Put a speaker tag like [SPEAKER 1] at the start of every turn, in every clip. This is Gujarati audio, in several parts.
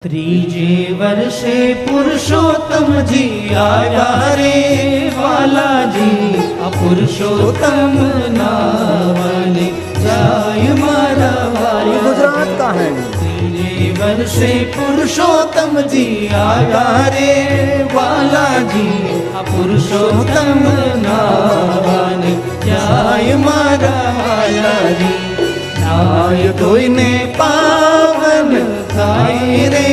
[SPEAKER 1] ત્રીજે વર્ષે પુરુષોત્તમ જી આવ્યા રે વાલાજી, આ પુરુષોત્તમ નામને જાય મારા વાલા।
[SPEAKER 2] गुजरात का है।
[SPEAKER 1] ત્રીજે વર્ષે પુરુષોત્તમ જી આવ્યા રે વાલાજી, આ પુરુષોત્તમ નામને જાય મારા વાલાજી। નાય ધોઈને પાવન થાય રે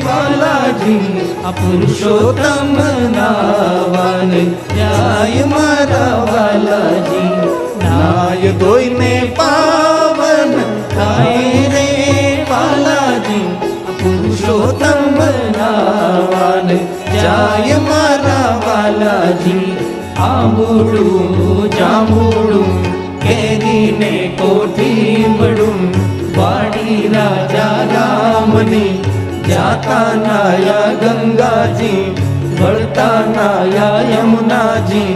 [SPEAKER 1] વાલાજી, આ પુરુષોત્તમ નાવન જાય મારા વાલાજી। નાય ધોઈને પાવન થાય રે વાલાજી, આ પુરુષોત્તમ નાવન જાય મારા વાલાજી। આંબુડું જાંબુડું કેરીને કોઠીમડું, વાડી રાજા રામની જાતા નાયા ગંગાજી, વળતા નાયા યમુનાજી,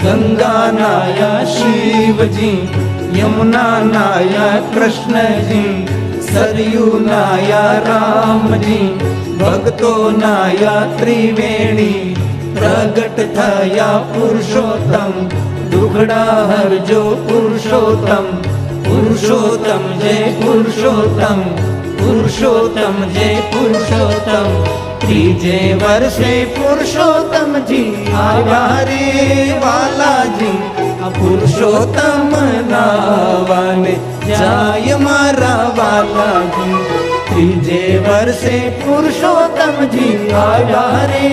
[SPEAKER 1] ગંગા નાયા શિવજી, યમુના નાયા કૃષ્ણજી, સરયુ નાયા રામજી, ભક્તો નાયા ત્રિવેણી, પ્રગટ થયા પુરુષોત્તમ, દુખડા હરજો પુરુષોત્તમ, પુરુષોત્તમ જય પુરુષોત્તમ, પુરુષોત્તમ જય પુરુષોત્તમ। ત્રીજે વર્ષે પુરુષોત્તમજી આવ્યા રે વાલાજી, આ પુરુષોત્તમ નાવને જાય મારા વાલાજી। ત્રીજે વર્ષે પુરુષોત્તમજી આવ્યા રે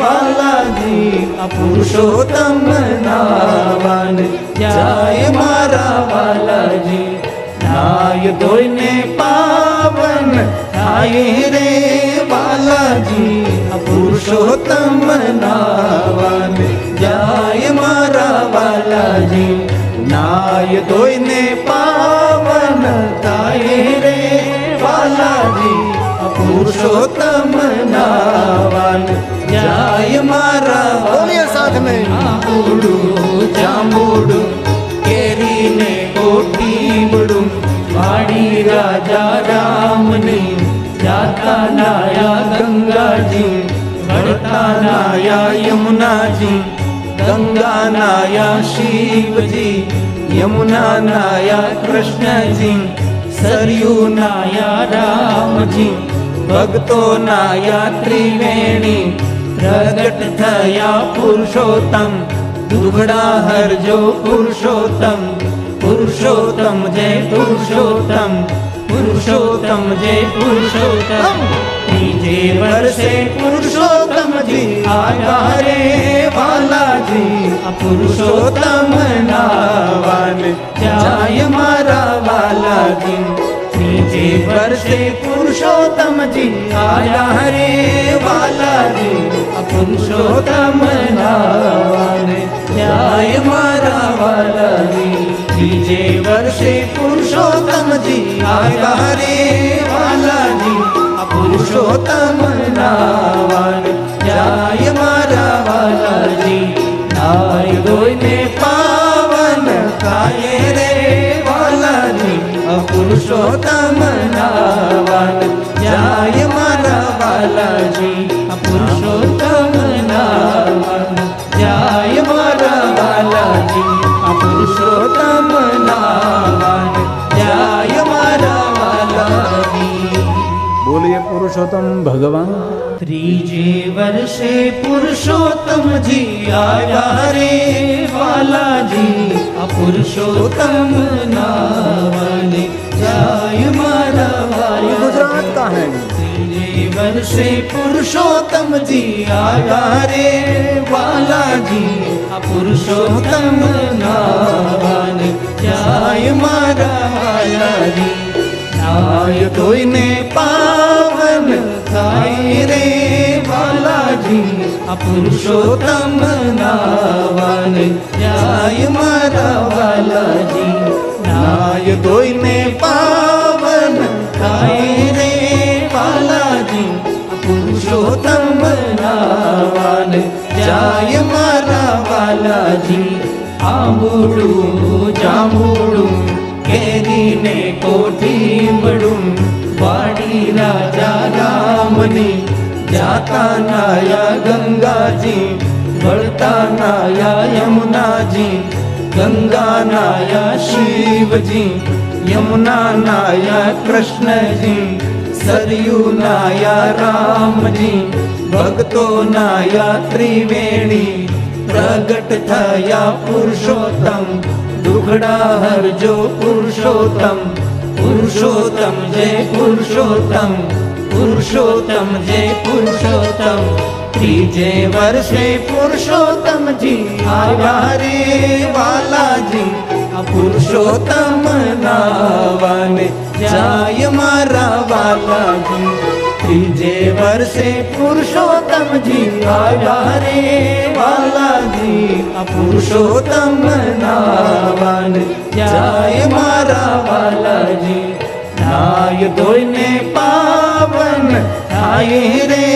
[SPEAKER 1] વાલાજી, આ પુરુષોત્તમ નાવને જાય મારા વાલાજી। નાય ધોઈને પાવન થાય રે વાલાજી, આ પુરુષોત્તમ નાવને જાય મારા વાલાજી। નાય ધોઈને પાવન થાય રે વાલાજી, આ પુરુષોત્તમ નાવન જાય મારા
[SPEAKER 2] बोलिए साथ में।
[SPEAKER 1] આંબુડું જાંબુડું કેરીને કોઠીમડું, વાડી રાજા રામની જાતા નાયા ગંગાજી, વળતા નાયા યમુનાજી, ગંગા નાયા શિવજી, યમુના નાયા કૃષ્ણજી, સરયુ નાયા રામજી, ભક્તો નાયા ત્રિવેણી, પ્રગટ થયા પુરુષોત્તમ, દુખડા હરજો પુરુષોત્તમ, પુરુષોત્તમ જય પુરુષોત્તમ, પુરુષોત્તમ જય પુરુષોત્તમ। ત્રીજે વર્ષે પુરુષોત્તમજી આવ્યા રે વાલાજી, આ પુરુષોત્તમ નાવન જાય મારા વાલાજી। ત્રીજે વર્ષે પુરુષોત્તમજી આવ્યા રે વાલાજી, આ પુરુષોત્તમ નાવન જાય મારા વાલાજી। ત્રીજે વર્ષે પુરુષોત્તમજી આવ્યા રે વાલાજી, આ પુરુષોત્તમ નાવન જાય મારા વાલાજી। નાય ધોઈને પાવન થાય રે વાલાજી, આ પુરુષોત્તમ નાવન જાય મારા વાલાજી। આ પુરુષોત્તમ નાવન જાય મારા વાલાજી, આ પુરુષોત્તમ નાવન જાય મારા વાલાજી।
[SPEAKER 2] बोलिए पुरुषोत्तम भगवान।
[SPEAKER 1] ત્રીજે વર્ષે પુરુષોત્તમજી આવ્યા રે વાલાજી, આ પુરુષોત્તમ નાવને જાય મારા વાલાજી।
[SPEAKER 2] गुजरात का है।
[SPEAKER 1] ત્રીજે વર્ષે પુરુષોત્તમજી આવ્યા રે વાલાજી, આ પુરુષોત્તમ નાવને જાય મારા વાલાજી। નાય ધોઈને પાવન થાય રે વાલાજી, આ પુરુષોત્તમ નાવન જાય મારા વાલાજી। નાય ધોઈને પાવન થાય રે વાલાજી, આ પુરુષોત્તમ નાવન જાય મારા વાલાજી। આંબુડું જાંબુડું કેરીને કોઠીમડું, વાડી રાજા રામની જાતા નાયા ગંગાજી વળતા નાયા યમુનાજી ગંગા નાયા શિવજી યમુના નાયા કૃષ્ણજી સરયુ નાયા રામજી ભક્તો નાયા ત્રિવેણી પ્રગટ થયા પુરુષોત્તમ દુખડા હરજો પુરુષોત્તમ પુરુષોત્તમ જય પુરુષોત્તમ પુરુષોત્તમ જય પુરુષોત્તમ ત્રીજે વર્ષે પુરુષોત્તમજી આવ્યા રે વાલાજી આ પુરુષોત્તમ નાવાને જાય મારા વાલાજી ત્રીજે વર્ષે પુરુષોત્તમજી આવ્યા રે વાલાજી આ પુરુષોત્તમ નાવાને જાય મારા વાલાજી નાય ધોઈને પાવન થાય રે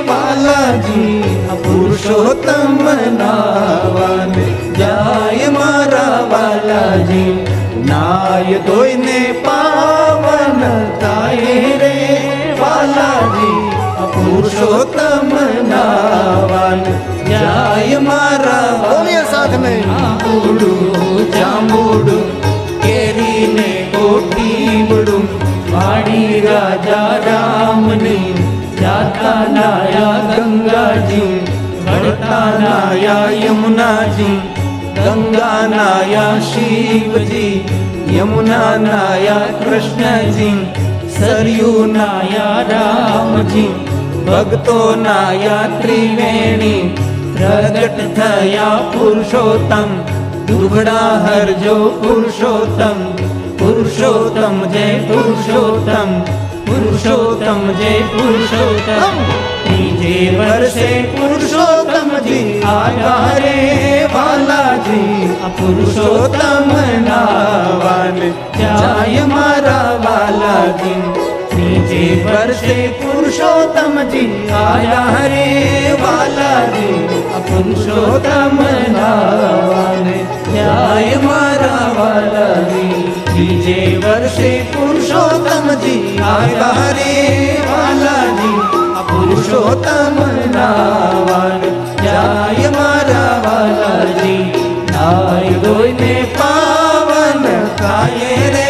[SPEAKER 1] વાલાજી આ પુરુષોત્તમ નાવાને જાય મારા વાલાજી નાય ધોઈને પાવન થાય રે વાલાજી આ પુરુષોત્તમ નાવાને જાય મારા
[SPEAKER 2] बोलिए साथ में
[SPEAKER 1] આંબુડું જાંબુડું કેરીને કોઠીબડું વાડી રાજા રામની જાતા નાયા ગંગાજી વળતા નાયા યમુનાજી ગંગા નાયા શિવજી યમુના નાયા કૃષ્ણજી સરયુ નાયા રામજી ભક્તો નાયા ત્રિવેણી પ્રગટ થયા પુરુષોત્તમ દુખડા હરજો પુરુષોત્તમ પુરુષોત્તમ જય પુરુષોત્તમ પુરુષોત્તમ જય પુરુષોત્તમ ત્રીજે વર્ષે પુરુષોત્તમજી આવ્યા રે વાલાજી આ પુરુષોત્તમ નાવાને જાય મારા વાલાજી ત્રીજે વર્ષે પુરુષોત્તમજી આવ્યા રે વાલાજી આ પુરુષોત્તમ નાવાને જાય મારા વાલાજી ત્રીજે વર્ષે પુરુષોત્તમજી આવ્યા રે વાલાજી આ પુરુષોત્તમ નાવાને જાય મારા વાલાજી નાય ધોઈને પાવન થાય રે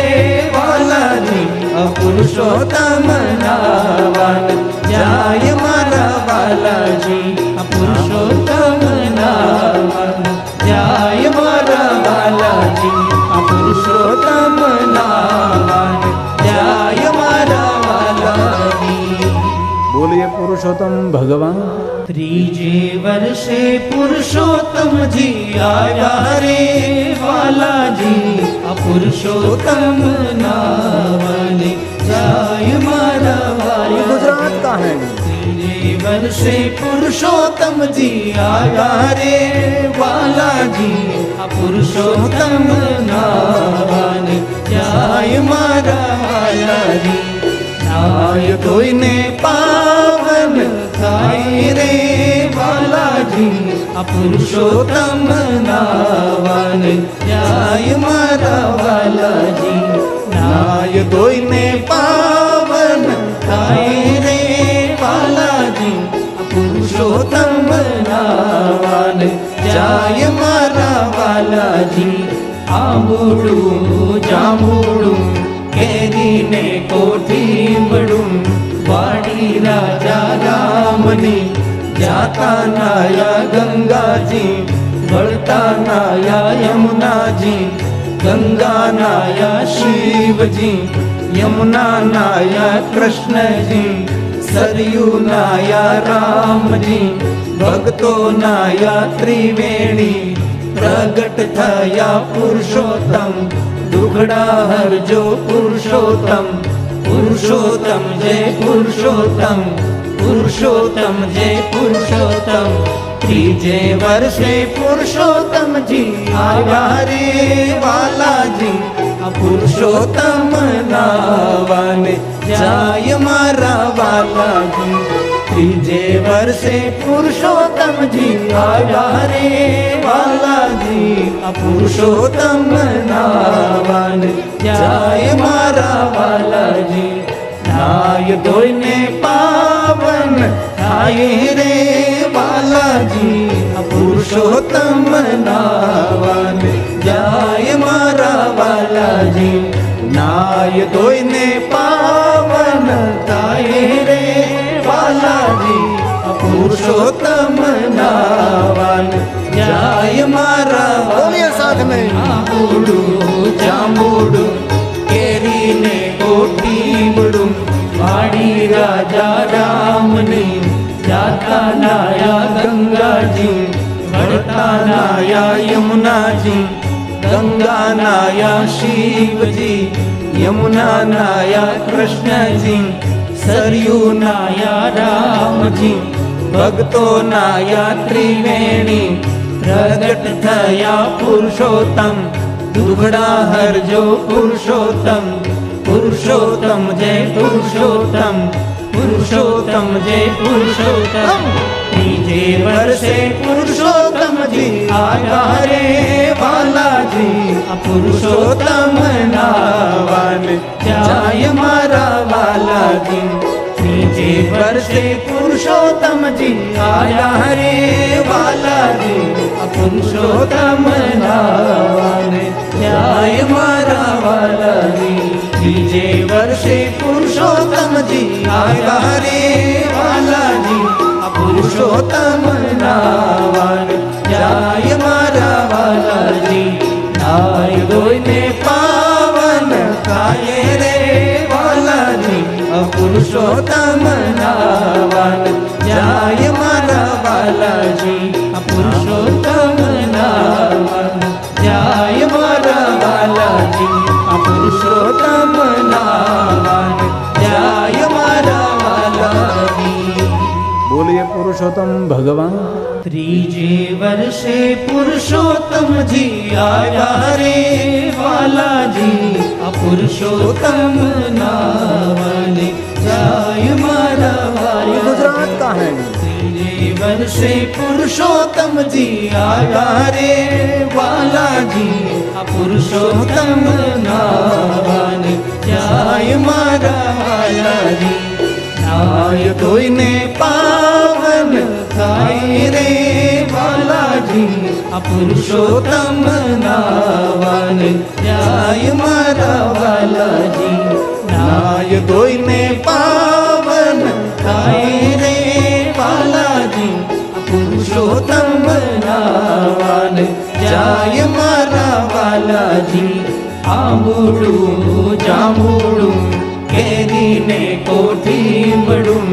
[SPEAKER 1] વાલાજી આ પુરુષોત્તમ નાવાને જાય મારા વાલાજી આ પુરુષોત્તમ નાવાને જાય મારા વાલાજી આ પુરુષોત્તમ નાવાને જાય મારા વાલાજી
[SPEAKER 2] बोलिए पुरुषोत्तम भगवान
[SPEAKER 1] ત્રીજે વર્ષે પુરુષોત્તમજી આવ્યા રે વાલાજી આ પુરુષોત્તમ નાવાને જાય મારા
[SPEAKER 2] ये
[SPEAKER 1] વાલાજી
[SPEAKER 2] गुजरात का है
[SPEAKER 1] ત્રીજે વર્ષે પુરુષોત્તમજી આવ્યા રે વાલાજી આ પુરુષોત્તમ નાવાને જાય મારા વાલાજી નાય ધોઈને પાવન થાય રે વાલાજી આ પુરુષોત્તમ નાવાને જાય મારા વાલાજી નાય ધોઈને પાવન થાય રે વાલાજી આ પુરુષોત્તમ નાવાને જાય મારા વાલાજી આંબુડું જાંબુડું કેરીને કોઠીબડું વાડી રાજા રામની જાતા નાયા ગંગાજી વળતા નાયા યમુનાજી ગંગા નાયા શિવજી યમુના નાયા કૃષ્ણજી સરયુ નાયા રામજી ભક્તો નાયા ત્રિવેણી પ્રગટ થયા પુરુષોત્તમ દુખડા હરજો પુરુષોત્તમ પુરુષોત્તમ જય પુરુષોત્તમ પુરુષોત્તમ જય પુરુષોત્તમ ત્રીજે વર્ષે પુરુષોત્તમજી આવ્યા રે વાલાજી આ પુરુષોત્તમ નાવાને જાય મારા વાલાજી ત્રીજે વર્ષે પુરુષોત્તમજી આવ્યા રે વાલાજી આ પુરુષોત્તમ નાવાને જાય મારા વાલાજી નાય ધોઈને પાવન થાય રે બાલાજી પુરુષોત્તમ નાવાને જાય મારા બાલાજી નાય ધોઈને પાવન થાય રે બાલાજી પુરુષોત્તમ નાવાને જાય મારા
[SPEAKER 2] બોલીએ સાથ में
[SPEAKER 1] આંબુડું જાંબુડું કેરીને કોઠીબડું વાડી રાજા રામની જાતા નાયા ગંગાજી વળતા નાયા યમુનાજી ગંગા નાયા શિવજી યમુના નાયા કૃષ્ણજી સરયુ નાયા રામજી ભક્તો નાયા ત્રિવેણી પ્રગટ થયા પુરુષોત્તમ દુગડા હરજો પુરુષોત્તમ પુરુષોત્તમ જય પુરુષોત્તમ પુરુષોત્તમ જય પુરુષોત્તમ ત્રીજે વર્ષે પુરુષોત્તમજી આવ્યા રે બાલાજી પુરુષોત્તમ નાવાન જાય મારા બાલાજી ત્રીજે વર્ષે પુરુષોત્તમજી આયા રે બાલાજી પુરુષોત્તમ નાવાન જાય મારા બાલાજી ત્રીજે વર્ષે પુરુષોત્તમજી આવ્યા રે બાલાજી પુરુષોત્તમ નાવાન જાય મારા બાલાજી નાય ધોઈને પાવન થાય રે બાલાજી પુરુષોત્તમ નાવાન જાય મારા બાલાજી પુરુષોત્તમ નાવાન જાય મારા બાલાજી પુરુષોત્તમ નાવાન જાય મારા બાલાજી
[SPEAKER 2] બોલીએ પુરુષોત્તમ ભગવાન
[SPEAKER 1] ત્રીજે વર્ષે પુરુષોત્તમજી આવ્યા રે બાલાજી પુરુષોત્તમ નાવાને જાય મારા બાલાજી
[SPEAKER 2] गुजरात का है
[SPEAKER 1] ત્રીજે વર્ષે પુરુષોત્તમજી આવ્યા રે બાલાજી પુરુષોત્તમ નાવાને જાય મારા બાલાજી નાય ધોઈને પાવન થાય રે બાલાજી પુરુષોત્તમ નાવાન જાય મારા બાલાજી નાય ધોઈને પાવન થાય રે બાલાજી પુરુષોત્તમ નાવાન જાય મારા બાલાજી આંબુડું જાંબુડું કેરીને કોઠીબડું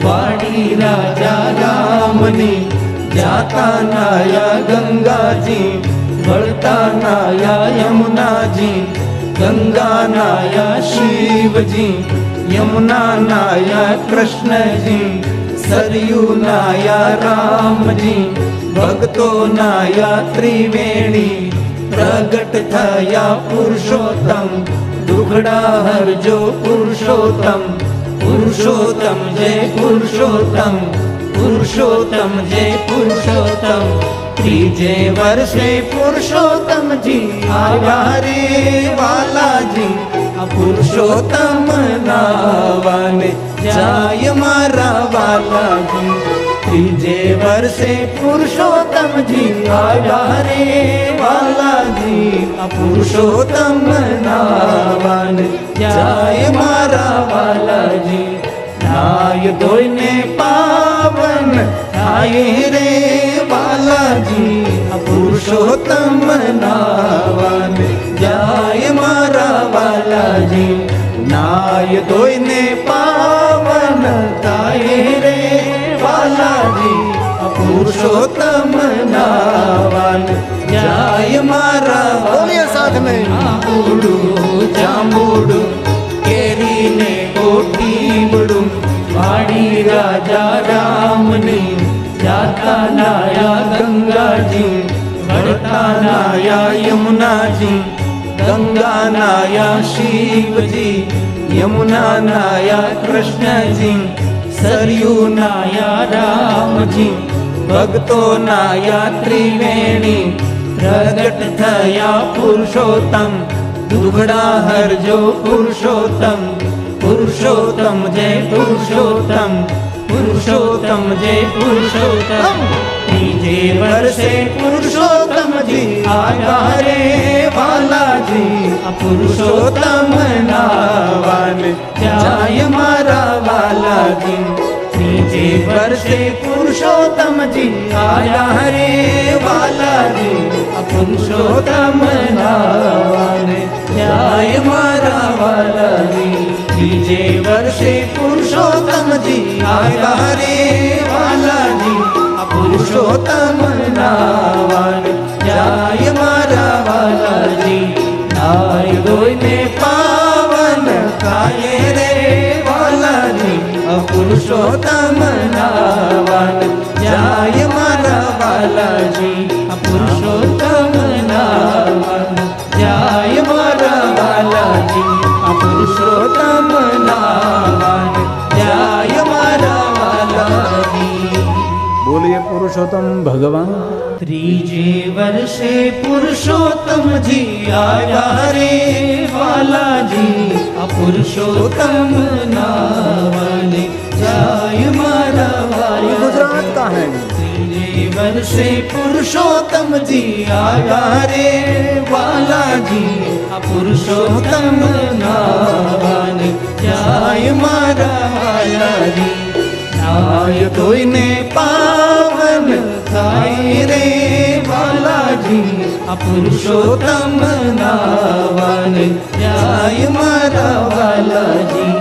[SPEAKER 1] વાડી રાજા રામની જાતા નાયા ગંગાજી વળતા નાયા યમુનાજી ગંગા નાયા શિવજી યમુના નાયા કૃષ્ણજી સરયુ નાયા રામજી ભક્તો નાયા ત્રિવેણી પ્રગટ થયા પુરુષોત્તમ દુગડા હરજો પુરુષોત્તમ પુરુષોત્તમ જય પુરુષોત્તમ પુરુષોત્તમ જય પુરુષોત્તમ ત્રીજે વર્ષે પુરુષોત્તમજી આવ્યા રે બાલાજી પુરુષોત્તમ નાવાને જાય મારા બાલાજી ત્રીજે વર્ષે પુરુષોત્તમજી આવ્યા રે બાલાજી પુરુષોત્તમ નાવાન જાય મારા બાલાજી નાય ધોઈને પાવન થાય રે બાલાજી પુરુષોત્તમ નાવાન જાય મારા બાલાજી નાય ધોઈને પાવન થાય રે બાલાજી પુરુષોત્તમ નાવાન જાય મારા
[SPEAKER 2] બોલીએ साथ में
[SPEAKER 1] આંબુડું જાંબુડું કેરીને કોઠીબડું વાડી રાજા રામની જાતા નાયા ગંગાજી વળતા નાયા યમુનાજી ગંગા નાયા શિવજી યમુના નાયા કૃષ્ણજી સરયુ નાયા રામજી ભક્તો નાયા ત્રિવેણી પ્રગટ થયા પુરુષોત્તમ દુગડા હરજો પુરુષોત્તમ પુરુષોત્તમ જય પુરુષોત્તમ, પુરુષોત્તમ જય પુરુષોત્તમ. ત્રીજે વર્ષે પુરુષોત્તમજી આયા રે વાલાજી, આ પુરુષોત્તમ નાવાન જાય મારા વાલાજી. ત્રીજે વર્ષે પુરુષોત્તમજી આયા રે વાલાજી, આ પુરુષોત્તમ નાવાન જાય મારા વાલાજી. ત્રીજે વર્ષે પુરુષોત્તમજી આયા રે વાલાજી, આ પુરુષોત્તમ નાવાન જાય મારા વાલાજી. નાય ધોઈને પાવન થાય રે વાલાજી, આ પુરુષોત્તમ નાવાન જાય મારા વાલાજી. આ પુરુષોત્તમ નાવાન જાય મારા વાલાજી, આ પુરુષોત્તમ નાવાન જાય મારા વાલાજી.
[SPEAKER 2] बोलिए पुरुषोत्तम भगवान.
[SPEAKER 1] ત્રીજે વર્ષે પુરુષોત્તમજી આયા રે વાલાજી, આ પુરુષોત્તમ નાવાન જાય મારા
[SPEAKER 2] ये गुजरात
[SPEAKER 1] વાલાજી.
[SPEAKER 2] का है.
[SPEAKER 1] ત્રીજે વર્ષે પુરુષોત્તમજી આયા રે વાલાજી, આ પુરુષોત્તમ નાવાન જાય મારા વાલાજી. નાય ધોઈને પાવન થાય રે વાલાજી, આ પુરુષોત્તમ નાવાન જાય મારા વાલાજી.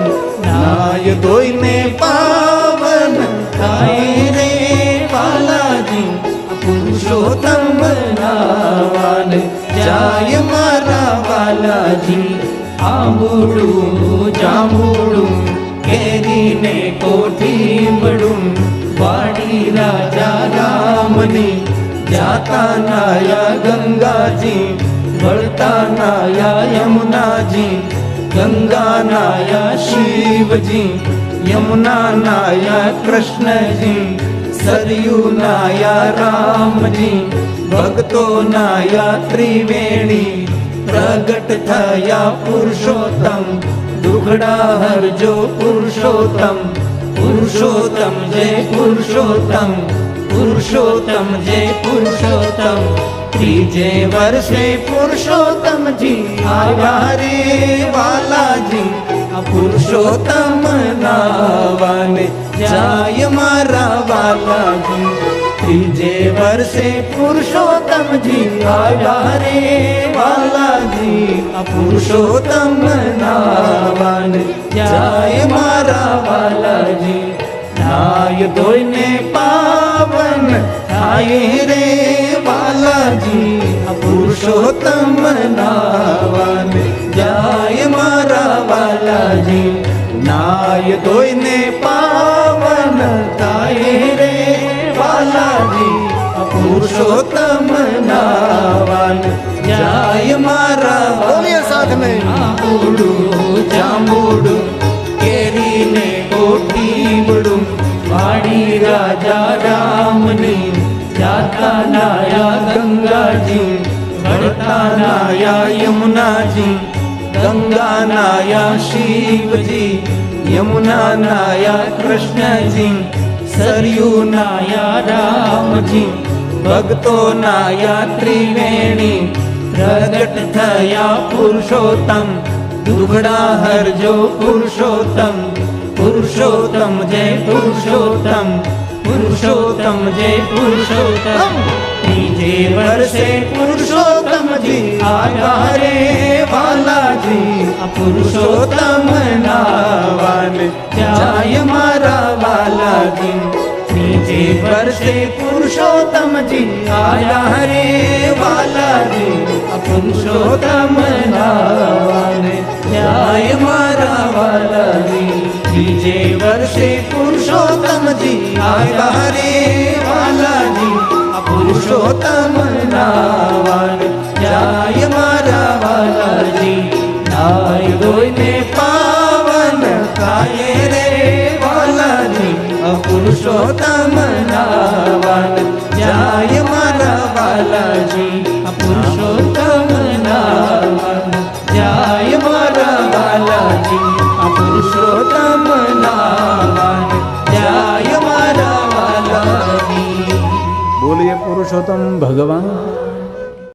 [SPEAKER 1] નાય ધોઈને પાવન થાય રે વાલાજી, આ પુરુષોત્તમ નાવાન જાય મારા વાલાજી. આંબુડું જાંબુડું કેરીને કોઠીબડું, વાડી રાજા રામની જાતા નાયા ગંગાજી, વળતા નાયા યમુનાજી, ગંગા નાયા શિવજી, યમુના નાયા કૃષ્ણજી, સરયુ નાયા રામજી, ભક્તો નાયા ત્રિવેણી, પ્રગટ થયા પુરુષોત્તમ, દુખડા હરજો પુરુષોત્તમ. પુરુષોત્તમ જય પુરુષોત્તમ, પુરુષોત્તમ જય પુરુષોત્તમ. ત્રીજે વર્ષે પુરુષોત્તમજી આયા રે વાલાજી, આ પુરુષોત્તમ નાવાન જાય મારા વાલાજી. ત્રીજે વર્ષે પુરુષોત્તમજી આયા રે વાલાજી, આ પુરુષોત્તમ નાવાન જાય મારા વાલાજી. નાય ધોઈને પાવન થાય રે વાલાજી, આ પુરુષોત્તમ નાવાન જાય મારા વાલાજી. નાય ધોઈને પાવન થાય રે વાલાજી, આ પુરુષોત્તમ નાવાન જાય મારા
[SPEAKER 2] बोलिए साथ में.
[SPEAKER 1] આંબુડું જાંબુડું કેરીને કોઠીબડું, વાડી રાજા રામની જાતા નાયા ગંગાજી, વળતા નાયા યમુનાજી, ગંગા નાયા શિવજી, યમુના નાયા કૃષ્ણજી, સરયુ નાયા રામજી, ભક્તો નાયા ત્રિવેણી, પ્રગટ થયા પુરુષોત્તમ, દુખડા હરજો પુરુષોત્તમ. પુરુષોત્તમ જય પુરુષોત્તમ, પુરુષોત્તમ જય પુરુષોત્તમ. ત્રીજે વર્ષે પુરુષોત્તમજી આયા રે વાલાજી, આ પુરુષોત્તમ નાવાન જાય મારા વાલાજી. ત્રીજે વર્ષે પુરુષોત્તમજી આયા રે વાલાજી, આ પુરુષોત્તમ નાવાન જાય મારા વાલાજી. ત્રીજે વર્ષે પુરુષોત્તમજી આયા રે વાલાજી, આ પુરુષોત્તમ નાવાન જાય મારા વાલાજી. નાય ધોઈને પાવન થાય રે વાલાજી, આ પુરુષોત્તમ નાવાન જાય મારા વાલાજી. આ પુરુષોત્તમ નાવાન જાય મારા વાલાજી. આ પુરુષો
[SPEAKER 2] બોલીએ પુરુષોત્તમ ભગવાન